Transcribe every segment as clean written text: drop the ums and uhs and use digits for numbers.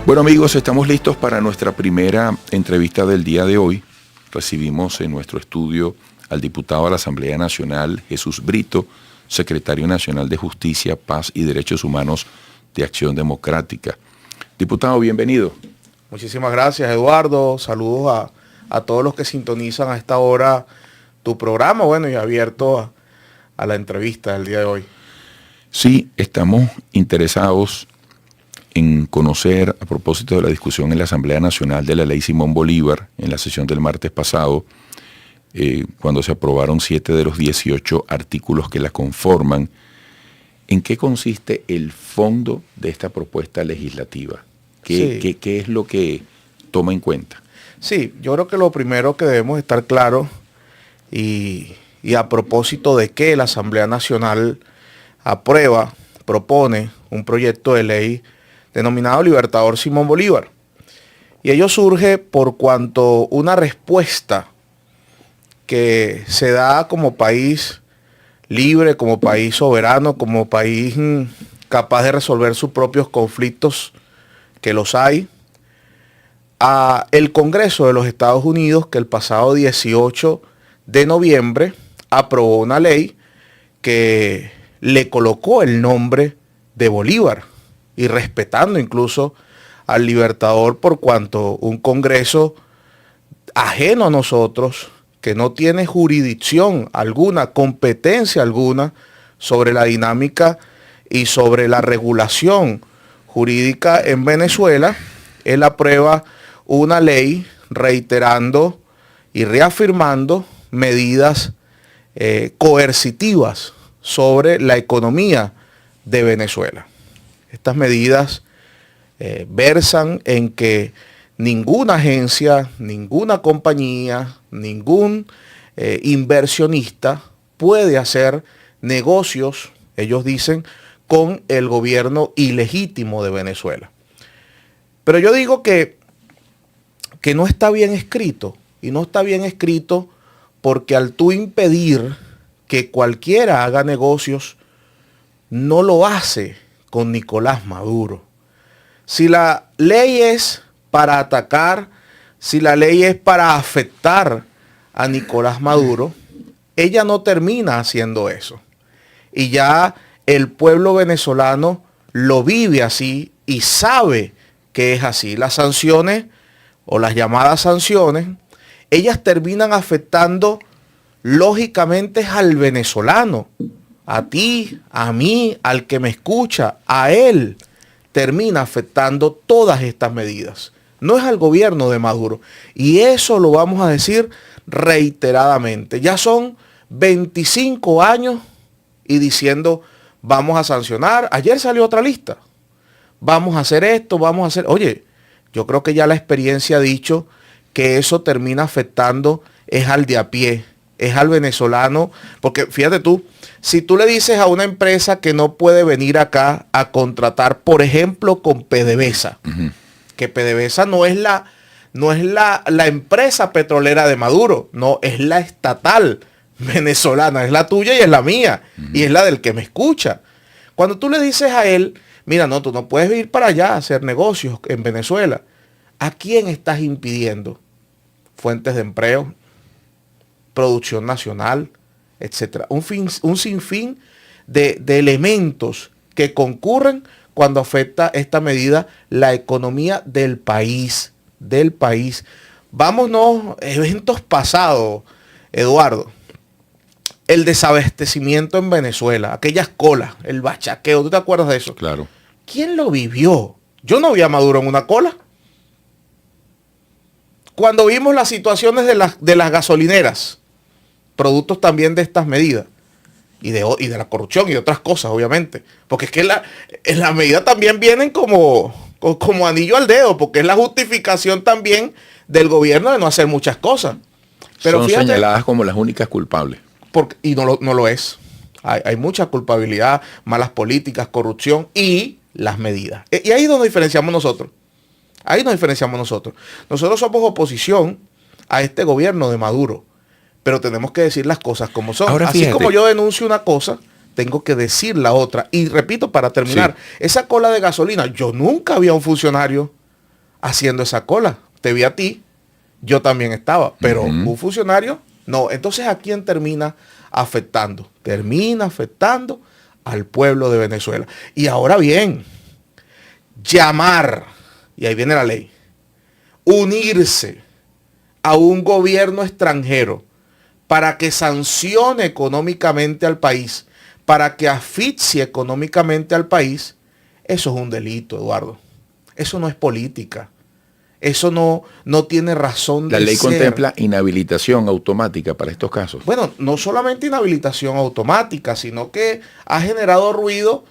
Bueno amigos, estamos listos para nuestra primera entrevista del día de hoy. Recibimos en nuestro estudio al diputado de la Asamblea Nacional, Jesús Brito, secretario nacional de Justicia, Paz y Derechos Humanos de Acción Democrática. Diputado, bienvenido. Muchísimas gracias, Eduardo. Saludos a todos los que sintonizan a esta hora tu programa, bueno, y abierto a la entrevista del día de hoy. Sí, estamos interesados en conocer, a propósito de la discusión en la Asamblea Nacional de la Ley Simón Bolívar, en la sesión del martes pasado, cuando se aprobaron 7 de los 18 artículos que la conforman, ¿en qué consiste el fondo de esta propuesta legislativa? ¿Qué es lo que toma en cuenta? Sí, yo creo que lo primero que debemos estar claros, y a propósito de que la Asamblea Nacional propone un proyecto de ley denominado Libertador Simón Bolívar. Y ello surge por cuanto una respuesta que se da como país libre, como país soberano, como país capaz de resolver sus propios conflictos, que los hay, a el Congreso de los Estados Unidos, que el pasado 18 de noviembre aprobó una ley que le colocó el nombre de Bolívar, y respetando incluso al Libertador, por cuanto un Congreso ajeno a nosotros, que no tiene jurisdicción alguna, competencia alguna sobre la dinámica y sobre la regulación jurídica en Venezuela, él aprueba una ley reiterando y reafirmando medidas coercitivas sobre la economía de Venezuela. Estas medidas versan en que ninguna agencia, ninguna compañía, ningún inversionista puede hacer negocios, ellos dicen, con el gobierno ilegítimo de Venezuela. Pero yo digo que no está bien escrito, y no está bien escrito porque al tú impedir que cualquiera haga negocios, no lo hace con Nicolás Maduro. Si la ley es para atacar, si la ley es para afectar a Nicolás Maduro, ella no termina haciendo eso. Y ya el pueblo venezolano lo vive así y sabe que es así. Las sanciones o las llamadas sanciones, ellas terminan afectando lógicamente al venezolano, a ti, a mí, al que me escucha, a él, termina afectando todas estas medidas. No es al gobierno de Maduro. Y eso lo vamos a decir reiteradamente. Ya son 25 años y diciendo, vamos a sancionar. Ayer salió otra lista. Vamos a hacer esto, vamos a hacer... Oye, yo creo que ya la experiencia ha dicho que eso termina afectando es al de a pie, es al venezolano. Porque fíjate tú, si tú le dices a una empresa que no puede venir acá a contratar, por ejemplo, con PDVSA, que PDVSA no es la empresa petrolera de Maduro, no, es la estatal venezolana, es la tuya y es la mía, y es la del que me escucha. Cuando tú le dices a él, mira, no, tú no puedes ir para allá a hacer negocios en Venezuela, ¿a quién estás impidiendo? Fuentes de empleo, producción nacional, etcétera. Un sinfín de elementos que concurren cuando afecta esta medida la economía del país. Vámonos a eventos pasados, Eduardo. El desabastecimiento en Venezuela, aquellas colas, el bachaqueo, ¿tú te acuerdas de eso? Claro. ¿Quién lo vivió? Yo no vi a Maduro en una cola. Cuando vimos las situaciones de las gasolineras, productos también de estas medidas y de la corrupción y de otras cosas, obviamente. Porque es que en la medida también vienen como anillo al dedo, porque es la justificación también del gobierno de no hacer muchas cosas. Pero son fíjate, señaladas como las únicas culpables. y no lo es. Hay mucha culpabilidad, malas políticas, corrupción y las medidas. Y ahí es donde diferenciamos nosotros. Nosotros somos oposición a este gobierno de Maduro, pero tenemos que decir las cosas como son. Ahora, así fíjate, como yo denuncio una cosa, tengo que decir la otra. Y repito, para terminar, esa cola de gasolina, yo nunca había un funcionario haciendo esa cola. Te vi a ti, yo también estaba, pero un funcionario no. Entonces, ¿a quién termina afectando? Termina afectando al pueblo de Venezuela. Y ahora bien, llamar, y ahí viene la ley, unirse a un gobierno extranjero para que sancione económicamente al país, para que asfixie económicamente al país, eso es un delito, Eduardo. Eso no es política. Eso no tiene razón de ser. La ley contempla inhabilitación automática para estos casos. Bueno, no solamente inhabilitación automática, sino que ha generado ruido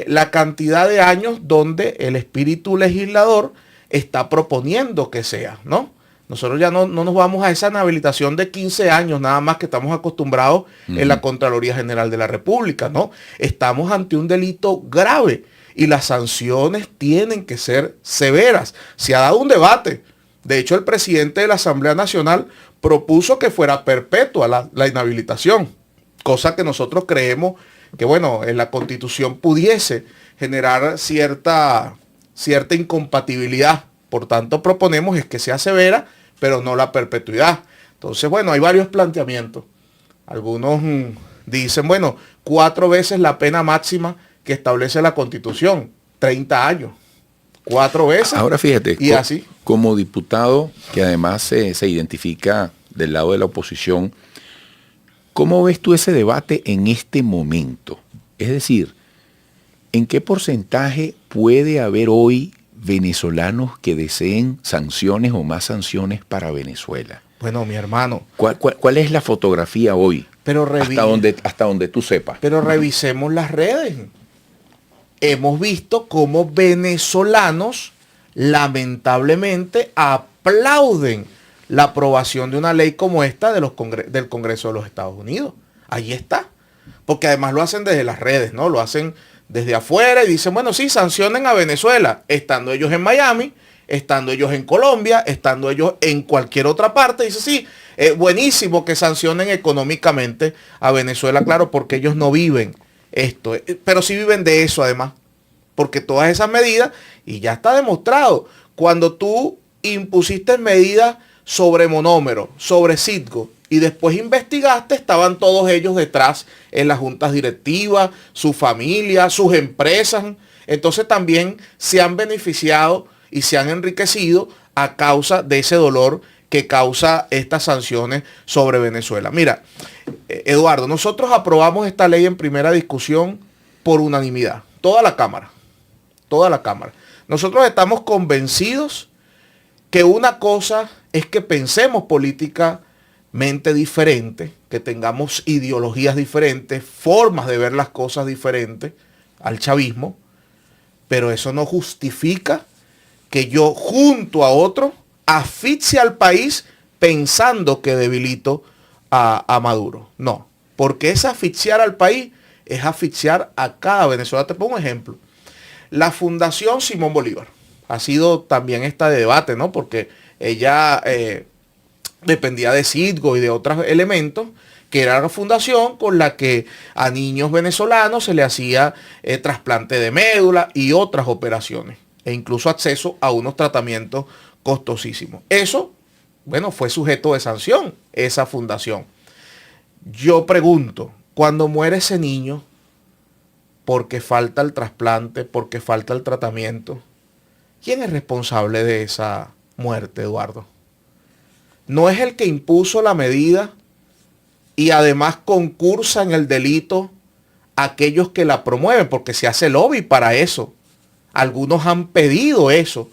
la cantidad de años donde el espíritu legislador está proponiendo que sea, ¿no? Nosotros ya no nos vamos a esa inhabilitación de 15 años, nada más que estamos acostumbrados en la Contraloría General de la República, ¿no? Estamos ante un delito grave y las sanciones tienen que ser severas. Se ha dado un debate. De hecho, el presidente de la Asamblea Nacional propuso que fuera perpetua la inhabilitación, cosa que nosotros creemos que, bueno, en la Constitución pudiese generar cierta incompatibilidad. Por tanto, proponemos es que sea severa, pero no la perpetuidad. Entonces, bueno, hay varios planteamientos. Algunos dicen, bueno, 4 veces la pena máxima que establece la Constitución, 30 años. 4 veces. Ahora fíjate, y así. Como diputado que además se identifica del lado de la oposición, ¿cómo ves tú ese debate en este momento? Es decir, ¿en qué porcentaje puede haber hoy venezolanos que deseen sanciones o más sanciones para Venezuela? Bueno, mi hermano. ¿Cuál es la fotografía hoy? Pero hasta donde tú sepas. Pero revisemos las redes. Hemos visto cómo venezolanos lamentablemente aplauden la aprobación de una ley como esta del Congreso de los Estados Unidos. Ahí está. Porque además lo hacen desde las redes, ¿no? Lo hacen desde afuera y dicen, bueno, sí, sancionen a Venezuela, estando ellos en Miami, estando ellos en Colombia, estando ellos en cualquier otra parte. Dice, sí, buenísimo que sancionen económicamente a Venezuela, claro, porque ellos no viven esto, pero sí viven de eso además, porque todas esas medidas, y ya está demostrado, cuando tú impusiste medidas sobre monómero, sobre Citgo, y después investigaste, estaban todos ellos detrás en las juntas directivas, su familia, sus empresas. Entonces también se han beneficiado y se han enriquecido a causa de ese dolor que causa estas sanciones sobre Venezuela. Mira, Eduardo, nosotros aprobamos esta ley en primera discusión por unanimidad. Toda la Cámara. Nosotros estamos convencidos que una cosa es que pensemos políticamente diferente, que tengamos ideologías diferentes, formas de ver las cosas diferentes al chavismo, pero eso no justifica que yo junto a otro asfixie al país pensando que debilito a Maduro. No, porque es asfixiar al país, es asfixiar a cada venezolano. Te pongo un ejemplo. La Fundación Simón Bolívar ha sido también esta de debate, ¿no? Porque ella dependía de Citgo y de otros elementos, que era la fundación con la que a niños venezolanos se le hacía trasplante de médula y otras operaciones, e incluso acceso a unos tratamientos costosísimos. Eso, bueno, fue sujeto de sanción, esa fundación. Yo pregunto, cuando muere ese niño, porque falta el trasplante, porque falta el tratamiento, ¿quién es responsable de esa muerte, Eduardo? ¿No es el que impuso la medida y además concursa en el delito aquellos que la promueven? Porque se hace lobby para eso. Algunos han pedido eso.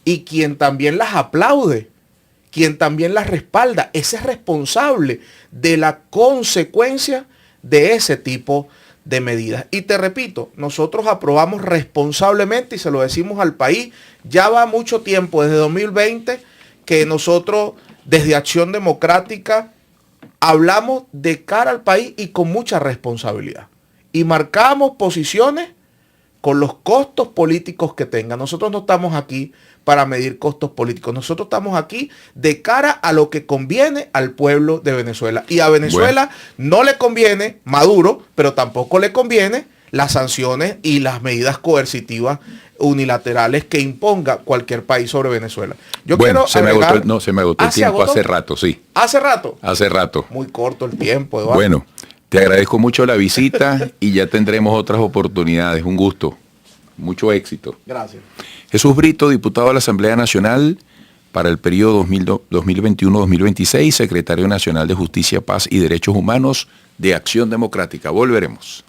Y quien también las aplaude, quien también las respalda, ese es responsable de la consecuencia de ese tipo de medidas. Y te repito, nosotros aprobamos responsablemente y se lo decimos al país. Ya va mucho tiempo, desde 2020, que nosotros desde Acción Democrática hablamos de cara al país y con mucha responsabilidad. Y marcamos posiciones con los costos políticos que tenga. Nosotros no estamos aquí para medir costos políticos. Nosotros estamos aquí de cara a lo que conviene al pueblo de Venezuela. Y a Venezuela no le conviene Maduro, pero tampoco le conviene las sanciones y las medidas coercitivas unilaterales que imponga cualquier país sobre Venezuela. Yo bueno, quiero se me agotó el tiempo hace rato, sí. ¿Hace rato? Hace rato. Muy corto el tiempo, Eduardo. Bueno, te agradezco mucho la visita y ya tendremos otras oportunidades. Un gusto. Mucho éxito. Gracias. Jesús Brito, diputado de la Asamblea Nacional para el periodo 2021-2026, secretario nacional de Justicia, Paz y Derechos Humanos de Acción Democrática. Volveremos.